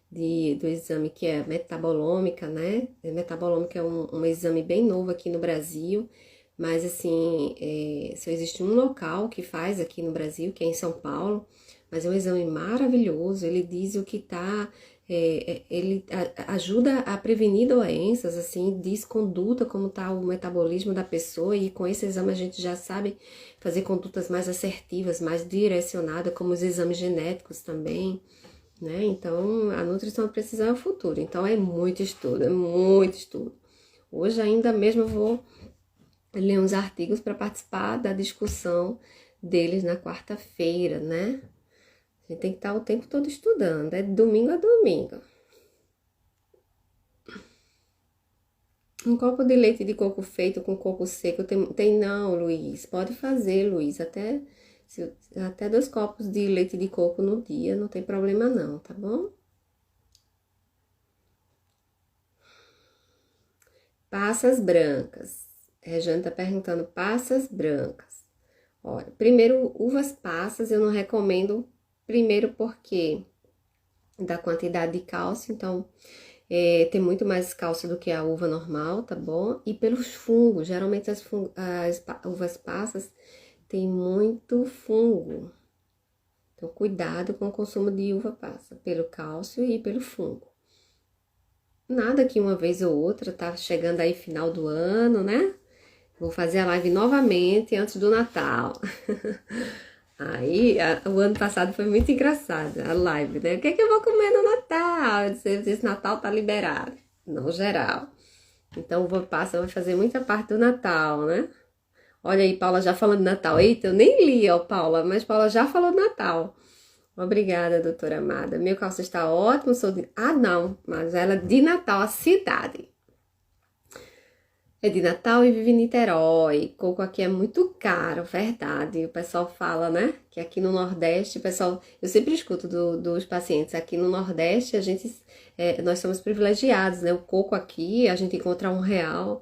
do exame que é metabolômica, né? Metabolômica é um exame bem novo aqui no Brasil, mas assim, só existe um local que faz aqui no Brasil, que é em São Paulo, mas é um exame maravilhoso. Ele diz o que tá... ele ajuda a prevenir doenças, assim, diz conduta, como tá o metabolismo da pessoa, e com esse exame a gente já sabe fazer condutas mais assertivas, mais direcionadas, como os exames genéticos também, né? Então, a nutrição de precisão é o futuro, então é muito estudo, é muito estudo. Hoje ainda mesmo eu vou ler uns artigos para participar da discussão deles na quarta-feira, né? A gente tem que estar o tempo todo estudando, é de domingo a domingo. Um copo de leite de coco feito com coco seco tem não, Luiz. Pode fazer, Luiz. Até 2 copos de leite de coco no dia, não tem problema não, tá bom? Passas brancas. Rejane tá perguntando passas brancas. Olha, primeiro, uvas passas eu não recomendo. Primeiro porque da quantidade de cálcio, então tem muito mais cálcio do que a uva normal, tá bom? E pelos fungos, geralmente as uvas passas tem muito fungo. Então, cuidado com o consumo de uva passa, pelo cálcio e pelo fungo. Nada que uma vez ou outra, tá chegando aí final do ano, né? Vou fazer a live novamente antes do Natal. Aí, o ano passado foi muito engraçado, a live, né? O que é que eu vou comer no Natal? Esse Natal tá liberado, no geral. Então, uva passa vai fazer muita parte do Natal, né? Olha aí, Paula já falando de Natal. Eita, eu nem li, ó, Paula, mas Paula já falou de Natal. Obrigada, doutora amada. Meu calço está ótimo, sou de... Ah, não, mas ela é de Natal, a cidade. É de Natal e vive em Niterói. Coco aqui é muito caro, verdade. O pessoal fala, né? Que aqui no Nordeste, o pessoal... Eu sempre escuto dos pacientes. Aqui no Nordeste, nós somos privilegiados, né? O coco aqui, a gente encontra R$1,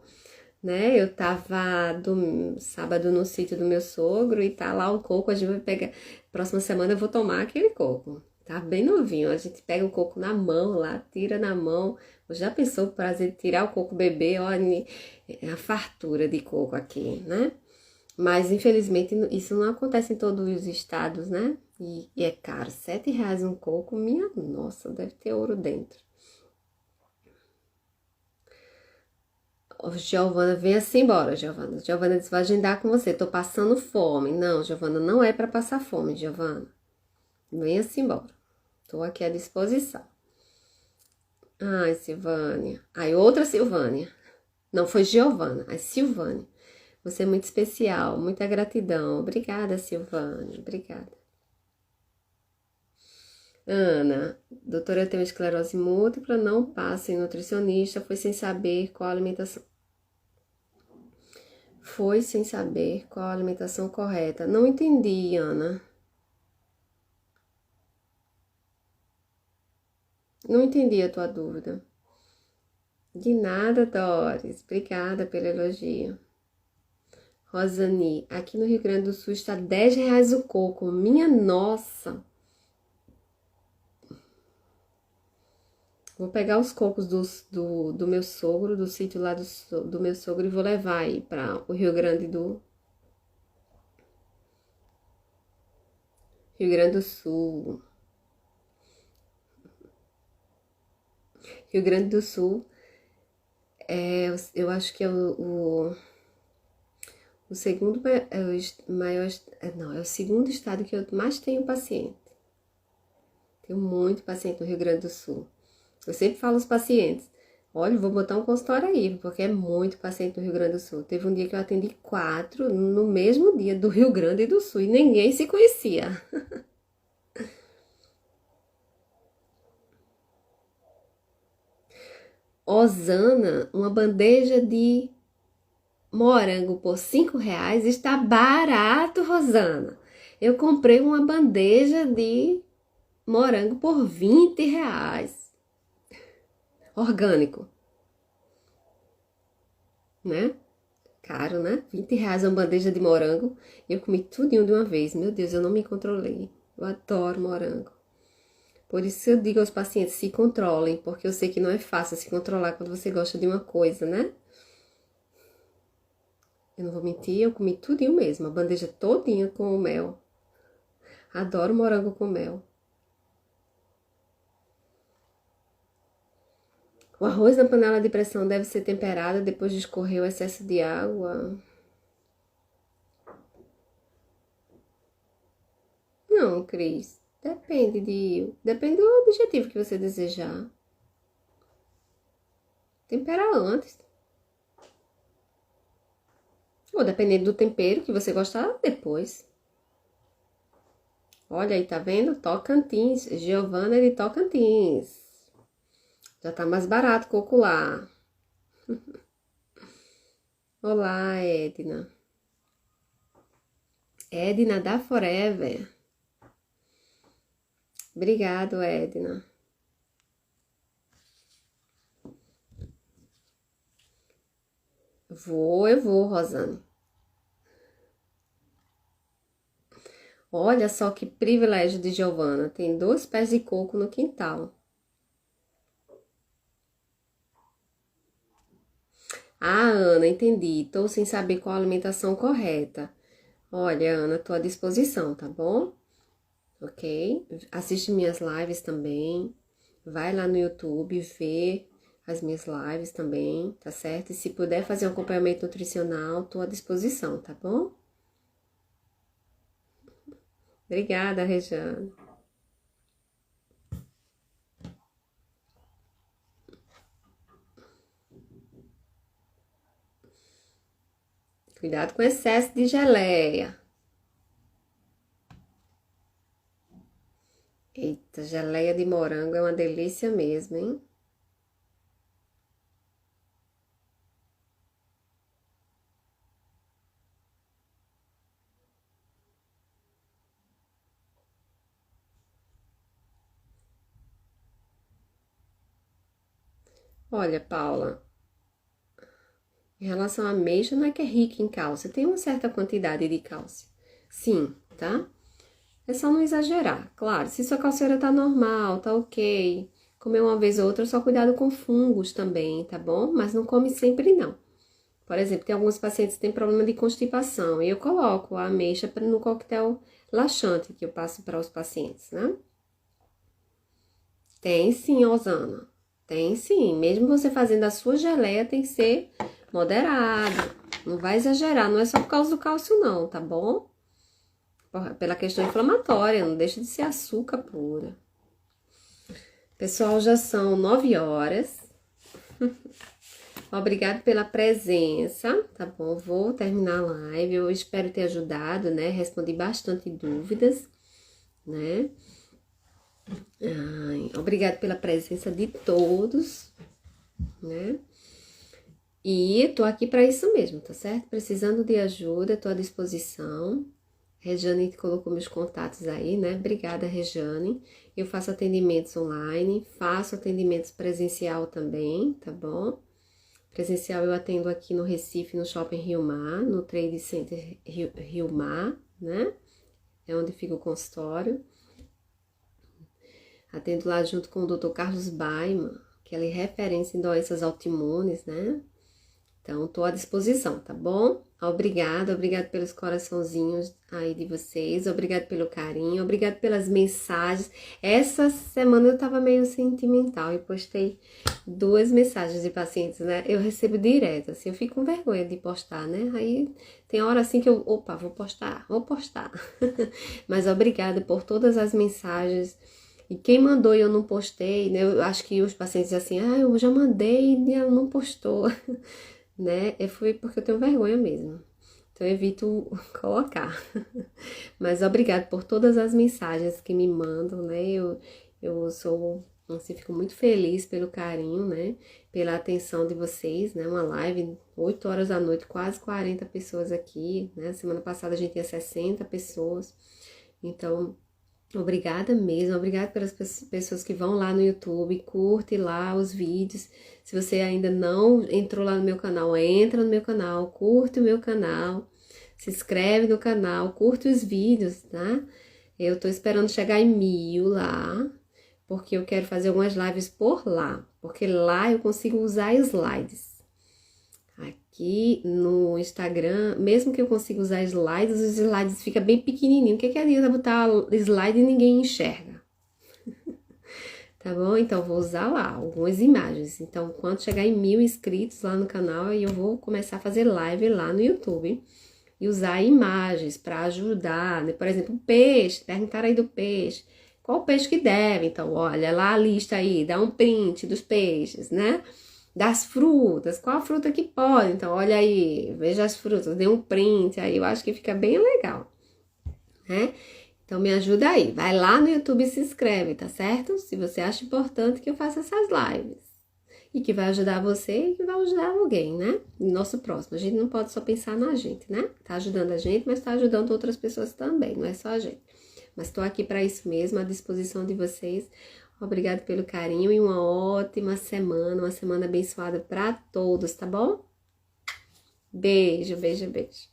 né? Eu tava sábado no sítio do meu sogro e tá lá o coco. A gente vai pegar... Próxima semana eu vou tomar aquele coco. Tá bem novinho. A gente pega o coco na mão lá, tira na mão. Já pensou o prazer de tirar o coco bebê? Olha a fartura de coco aqui, né? Mas, infelizmente, isso não acontece em todos os estados, né? E é caro. R$7 um coco, minha nossa, deve ter ouro dentro. Giovana, venha-se embora, Giovana. Giovana disse, vai agendar com você. Tô passando fome. Não, Giovana, não é para passar fome, Giovana. Venha-se embora. Tô aqui à disposição. Ai, Silvânia. Ai, outra Silvânia. Não foi Giovana, é Silvânia. Você é muito especial, muita gratidão. Obrigada, Silvane, obrigada. Ana, doutora, eu tenho esclerose múltipla, não passa em nutricionista, foi sem saber qual a alimentação. Foi sem saber qual a alimentação correta. Não entendi, Ana. Não entendi a tua dúvida. De nada, Doris. Obrigada pelo elogio. Rosani, aqui no Rio Grande do Sul está R$10 o coco. Minha nossa! Vou pegar os cocos do meu sogro, do sítio lá do meu sogro, e vou levar aí para o Rio Grande do Sul. Rio Grande do Sul, eu acho que é o segundo maior, não, é o segundo estado que eu mais tenho paciente. Tenho muito paciente no Rio Grande do Sul. Eu sempre falo aos pacientes, olha, vou botar um consultório aí, porque é muito paciente no Rio Grande do Sul. Teve um dia que eu atendi 4 no mesmo dia do Rio Grande do Sul e ninguém se conhecia. Osana, uma bandeja de morango por R$5 está barato, Rosana. Eu comprei uma bandeja de morango por R$20. Orgânico, né? Caro, né? R$20 uma bandeja de morango. Eu comi tudinho de uma vez. Meu Deus, eu não me controlei. Eu adoro morango. Por isso eu digo aos pacientes, se controlem, porque eu sei que não é fácil se controlar quando você gosta de uma coisa, né? Eu não vou mentir, eu comi tudinho mesmo, a bandeja todinha com o mel. Adoro morango com mel. O arroz na panela de pressão deve ser temperado depois de escorrer o excesso de água. Não, Cris. Depende do objetivo que você desejar. Temperar antes. Ou dependendo do tempero que você gostar, depois. Olha aí, tá vendo? Tocantins. Giovana é de Tocantins. Já tá mais barato coco lá. Olá, Edna. Edna da Forever. Obrigado, Edna. Eu vou, Rosane. Olha só que privilégio de Giovana. Tem 2 pés de coco no quintal. Ah, Ana, entendi. Tô sem saber qual a alimentação correta. Olha, Ana, tô à disposição, tá bom? Ok? Assiste minhas lives também. Vai lá no YouTube, vê as minhas lives também, tá certo? E se puder fazer um acompanhamento nutricional, tô à disposição, tá bom? Obrigada, Rejane. Cuidado com excesso de geleia. Eita, geleia de morango é uma delícia mesmo, hein? Olha, Paula, em relação à ameixa, não é que é rica em cálcio, tem uma certa quantidade de cálcio. Sim, tá? É só não exagerar. Claro, se sua calceira tá normal, tá ok, comer uma vez ou outra, só cuidado com fungos também, tá bom? Mas não come sempre, não. Por exemplo, tem alguns pacientes que têm problema de constipação e eu coloco a ameixa no coquetel laxante que eu passo para os pacientes, né? Tem sim, Osana. Tem sim. Mesmo você fazendo a sua geleia, tem que ser moderado. Não vai exagerar. Não é só por causa do cálcio, não, tá bom? Pela questão inflamatória, não deixa de ser açúcar pura. Pessoal, já são 9 horas. Obrigado pela presença, tá bom? Vou terminar a live. Eu espero ter ajudado, né? Respondi bastante dúvidas, né? Obrigado pela presença de todos, né? E tô aqui para isso mesmo, tá certo? Precisando de ajuda, tô à disposição. Rejane colocou meus contatos aí, né? Obrigada, Rejane. Eu faço atendimentos online, faço atendimentos presencial também, tá bom? Presencial eu atendo aqui no Recife, no Shopping Rio Mar, no Trade Center Rio Mar, né? É onde fica o consultório. Atendo lá junto com o Dr. Carlos Baiman, que ele é referência em doenças autoimunes, né? Então, tô à disposição, tá bom? Obrigada pelos coraçãozinhos aí de vocês, obrigado pelo carinho, obrigado pelas mensagens. Essa semana eu tava meio sentimental e postei 2 mensagens de pacientes, né? Eu recebo direto, assim, eu fico com vergonha de postar, né? Aí tem hora assim que eu, opa, vou postar. Mas obrigada por todas as mensagens. E quem mandou e eu não postei, né? Eu acho que os pacientes dizem assim, eu já mandei e ela não postou. Né? Foi porque eu tenho vergonha mesmo. Então eu evito colocar. Mas obrigado por todas as mensagens que me mandam, né? Eu sou, assim, fico muito feliz pelo carinho, né? Pela atenção de vocês, né? Uma live, 8 horas da noite, quase 40 pessoas aqui, né? Semana passada a gente tinha 60 pessoas. Então, obrigada mesmo, obrigada pelas pessoas que vão lá no YouTube, curte lá os vídeos. Se você ainda não entrou lá no meu canal, entra no meu canal, curte o meu canal, se inscreve no canal, curte os vídeos, tá? Eu tô esperando chegar em 1000 lá, porque eu quero fazer algumas lives por lá, porque lá eu consigo usar slides. Aqui no Instagram, mesmo que eu consiga usar slides, os slides ficam bem pequenininhos. O que adianta botar slide e ninguém enxerga? Tá bom? Então, vou usar lá algumas imagens. Então, quando chegar em 1000 inscritos lá no canal, eu vou começar a fazer live lá no YouTube. E usar imagens para ajudar, né? Por exemplo, peixe, perguntaram aí do peixe. Qual peixe que deve? Então, olha lá a lista aí, dá um print dos peixes, né? Das frutas, qual fruta que pode? Então, olha aí, veja as frutas, dê um print aí, eu acho que fica bem legal, né? Então, me ajuda aí, vai lá no YouTube e se inscreve, tá certo? Se você acha importante que eu faça essas lives. E que vai ajudar você e que vai ajudar alguém, né? Nosso próximo. A gente não pode só pensar na gente, né? Tá ajudando a gente, mas tá ajudando outras pessoas também, não é só a gente. Mas tô aqui para isso mesmo, à disposição de vocês. Obrigado pelo carinho e uma ótima semana, uma semana abençoada para todos, tá bom? Beijo, beijo, beijo.